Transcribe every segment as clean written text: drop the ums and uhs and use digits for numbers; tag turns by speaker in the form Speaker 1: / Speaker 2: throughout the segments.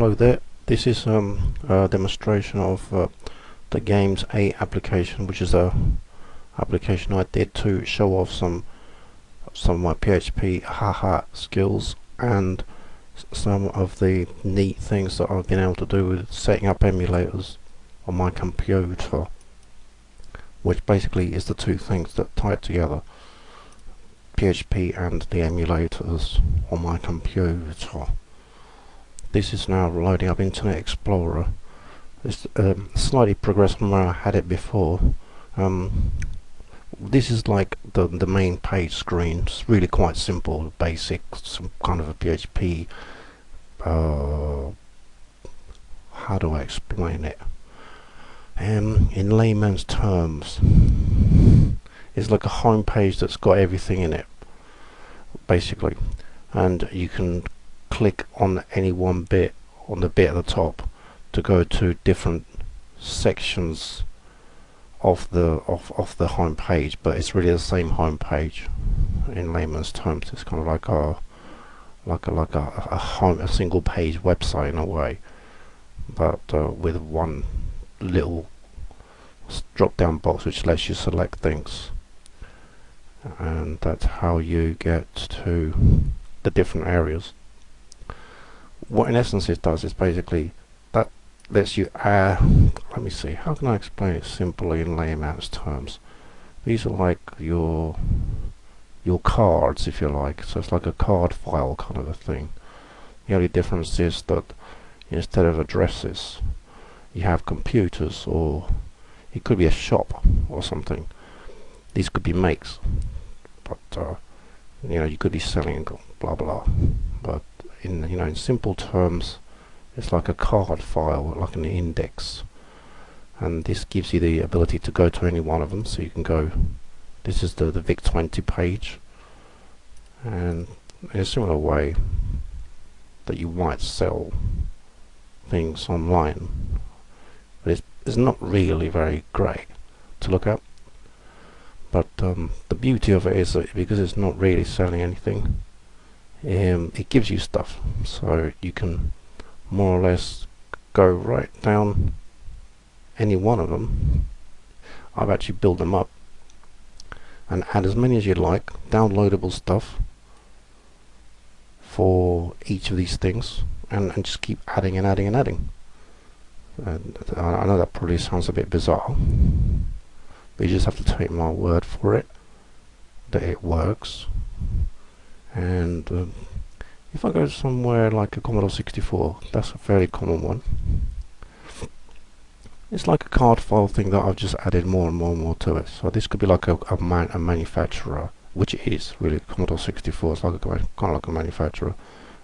Speaker 1: Hello there. This is a demonstration of the game's A application, which is a application I did to show off some of my PHP haha skills and some of the neat things that I've been able to do with setting up emulators on my computer, which basically is the two things that tie it together, PHP and the emulators on my computer. This is now loading up Internet Explorer. It's slightly progressed from where I had it before. This is like the main page screen. It's really quite simple, basic, some kind of a PHP. How do I explain it? In layman's terms, it's like a home page that's got everything in it, basically, and you can click on any one bit, on the bit at the top, to go to different sections of the home page, but it's really the same home page. In layman's terms, it's kind of like a single page website in a way, but with one little drop down box which lets you select things, and that's how you get to the different areas. What in essence it does is basically that lets you add, let me see, how can I explain it simply in layman's terms? These are like your cards, if you like, so it's like a card file kind of a thing. The only difference is that instead of addresses you have computers, or it could be a shop or something. These could be makes, but you could be selling blah blah, but in simple terms, it's like a card file, like an index, and this gives you the ability to go to any one of them. So you can go, this is the VIC-20 page, and in a similar way that you might sell things online, but it's not really very great to look at. But the beauty of it is that because it's not really selling anything, it gives you stuff, so you can more or less go right down any one of them. I've actually built them up and add as many as you like, downloadable stuff for each of these things, and just keep adding and adding and adding. And I know that probably sounds a bit bizarre, but you just have to take my word for it that it works. And if I go somewhere like a Commodore 64, that's a fairly common one. It's like a card file thing that I've just added more and more and more to it. So this could be like a manufacturer, which it is really. Commodore 64 is like kind of like a manufacturer,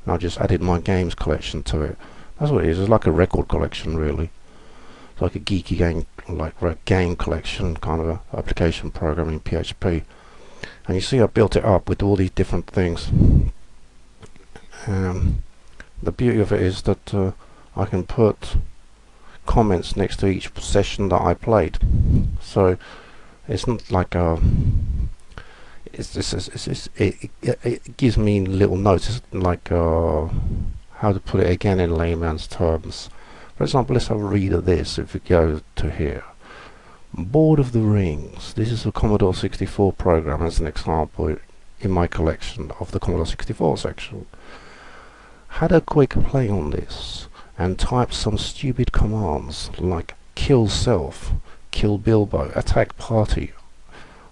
Speaker 1: and I've just added my games collection to it. That's what it is. It's like a record collection, really. It's like a geeky game, like game collection kind of a application program in PHP. And you see I built it up with all these different things. The beauty of it is that I can put comments next to each session that I played. So it's not like it gives me little notes. It's like how to put it again in layman's terms. For example, let's have a read of this. If we go to here, Board of the Rings. This is a Commodore 64 program as an example in my collection of the Commodore 64 section. Had a quick play on this and typed some stupid commands like kill self, kill Bilbo, attack party.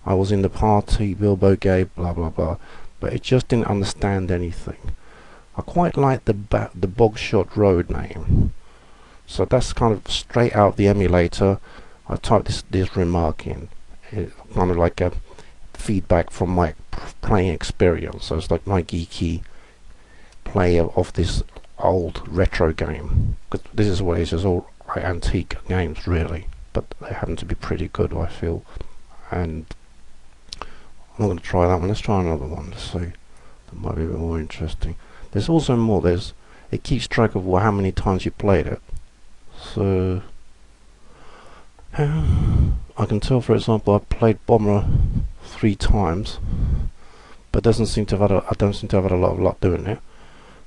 Speaker 1: I was in the party, Bilbo gave blah blah blah, but it just didn't understand anything. I quite like the Bogshot Road name, so that's kind of straight out of the emulator. I typed this remark in, kind of like a feedback from my playing experience. So it's like my geeky play of this old retro game. Because this is what it is, it's all antique games really, but they happen to be pretty good, I feel. And I'm not going to try that one. Let's try another one to see. That might be a bit more interesting. There's also more. It keeps track of how many times you played it. So I can tell, for example, I played Bomber 3 times, but doesn't seem to have had I don't seem to have had a lot of luck doing it.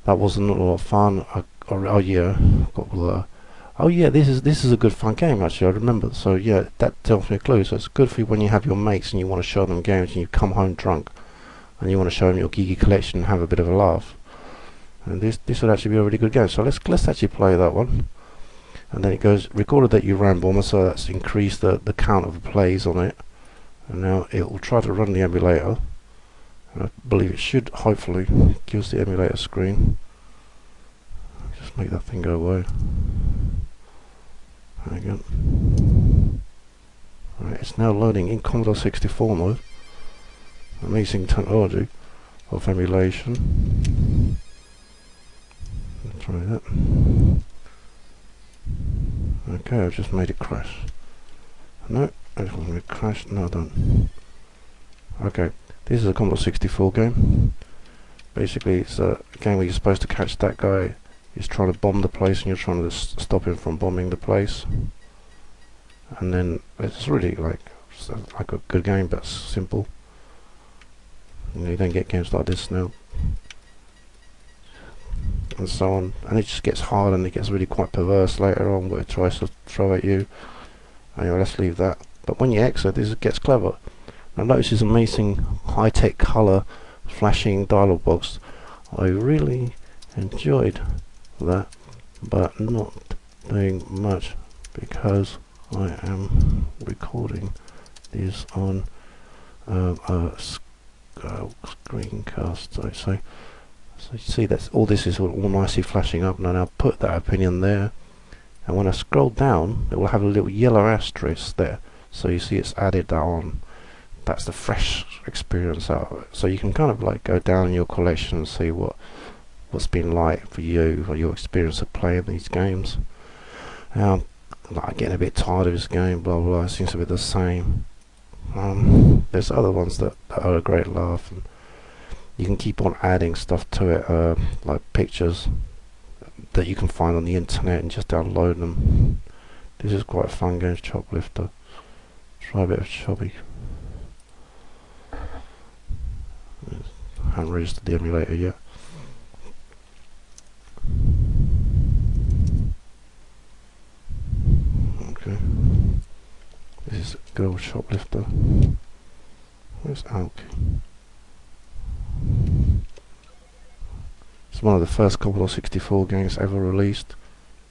Speaker 1: that wasn't a lot of fun. Oh yeah, oh yeah, this is a good fun game actually. I remember. So yeah, that tells me a clue. So it's good for you when you have your mates and you want to show them games and you come home drunk and you want to show them your geeky collection and have a bit of a laugh. And this would actually be a really good game. So let's actually play that one. And then it goes recorded that you ran Bomber, so that's increased the count of plays on it. And now it will try to run the emulator. And I believe it should hopefully give us the emulator screen. Just make that thing go away. There we go. Right, it's now loading in Commodore 64 mode. Amazing technology of emulation. Let's try that. Okay, I've just made it crash. No, I just want to crash. No, I don't. Okay, this is a Commodore 64 game. Basically, it's a game where you're supposed to catch that guy. He's trying to bomb the place, and you're trying to stop him from bombing the place. And then it's really like a good game, but simple. You don't get games like this now. And so on, and it just gets hard and it gets really quite perverse later on where it tries to throw at you. Anyway, let's leave that. But when you exit, this gets clever. Now notice this amazing high-tech colour flashing dialog box. I really enjoyed that, but not doing much because I am recording this on a screencast. So you see that's all this is all nicely flashing up, and I'll put that opinion there, and when I scroll down it will have a little yellow asterisk there, so you see it's added that on. That's the fresh experience out of it. So you can kind of like go down in your collection and see what's been like for you, or your experience of playing these games. Now like getting a bit tired of this game, blah blah, it seems to be the same. There's other ones that are a great laugh, and you can keep on adding stuff to it, like pictures that you can find on the internet and just download them. This is quite a fun game, Choplifter. Try a bit of Choppy. I haven't registered the emulator yet. Okay. This is a good old Choplifter. Where's Alki? It's one of the first Commodore 64 games ever released.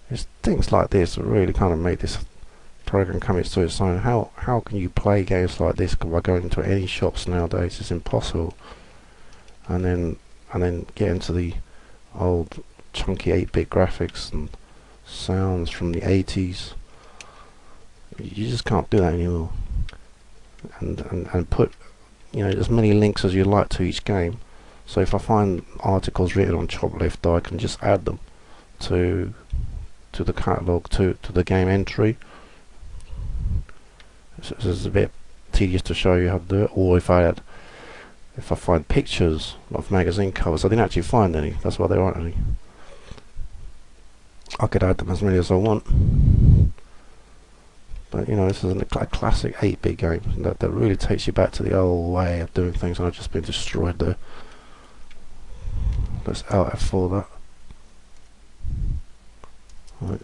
Speaker 1: It's things like this that really kind of make this program come into its own. How can you play games like this by going into any shops nowadays? It's impossible. And then get into the old chunky 8-bit graphics and sounds from the 80s. You just can't do that anymore. And put, you know, as many links as you like to each game. So if I find articles written on Choplifter, I can just add them to the catalogue, to the game entry. So it's a bit tedious to show you how to do it. Or if I find pictures of magazine covers, I didn't actually find any. That's why there aren't any. I could add them as many as I want. But you know, this is a classic 8-bit game that really takes you back to the old way of doing things, and I've just been destroyed there. Let's out F4 that. Right.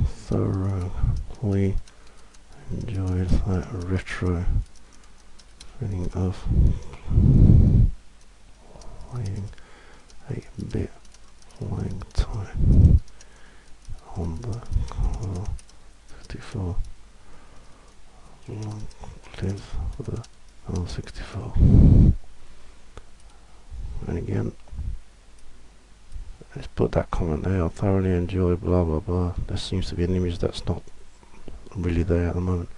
Speaker 1: Thoroughly enjoyed that retro feeling of playing 8-bit playing time on the Commodore 54. Long live the L64. And again, let's put that comment there. I thoroughly enjoy blah blah blah. There seems to be an image that's not really there at the moment.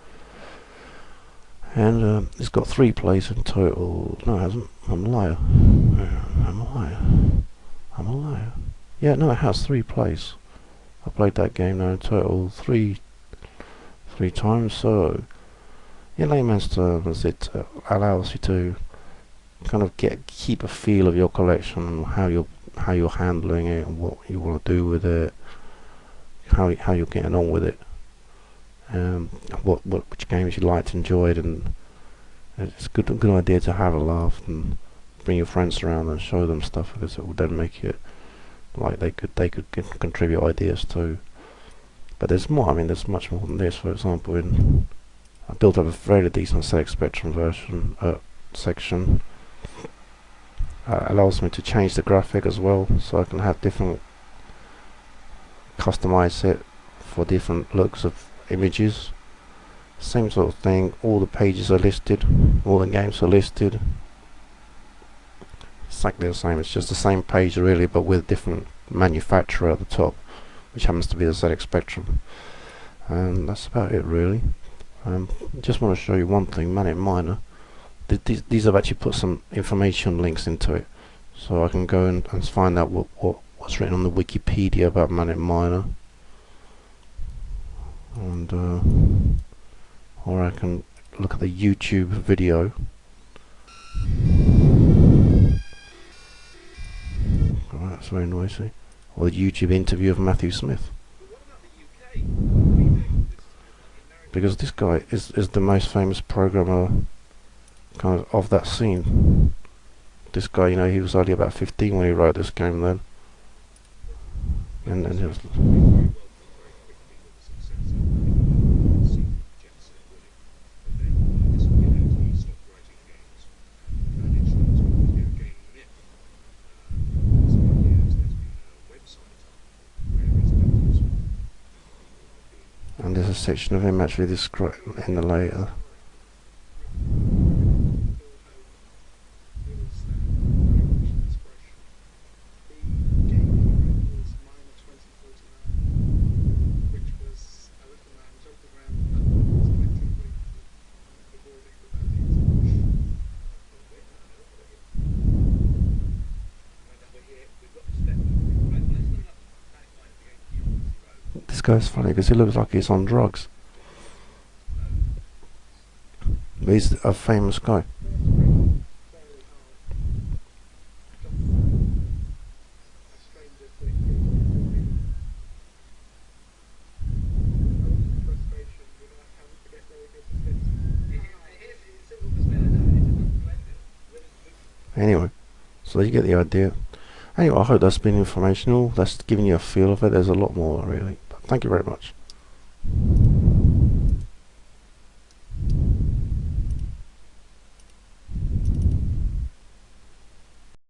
Speaker 1: And it's got 3 plays in total. No, it hasn't. I'm a liar. I'm a liar. I'm a liar. Yeah, no, it has 3 plays. I played that game now in total three times. So in layman's terms, it allows you to kind of keep a feel of your collection and how you're handling it and what you want to do with it, how you're getting on with it, which games you liked, enjoyed, and it's a good idea to have a laugh and bring your friends around and show them stuff, because it will then make it like they could contribute ideas to. But there's more. I mean, there's much more than this. For example, I built up a fairly decent ZX Spectrum version section. Allows me to change the graphic as well, so I can have different, customize it for different looks of images. Same sort of thing. All the pages are listed, all the games are listed. Exactly the same. It's just the same page really, but with different manufacturer at the top, which happens to be the ZX Spectrum. And that's about it really. Just want to show you one thing. Manic Miner. These have actually put some information links into it, so I can go and find out what's written on the Wikipedia about Manic Miner, and or I can look at the YouTube video. Oh, that's very noisy. Or the YouTube interview of Matthew Smith. Because this guy is the most famous programmer kind of that scene. This guy, you know, he was only about 15 when he wrote this game then. And it was and there's a section of him actually described in the later. This guy's funny because he looks like he's on drugs. But he's a famous guy. Anyway, so you get the idea. Anyway, I hope that's been informational. That's giving you a feel of it. There's a lot more really. But thank you very much.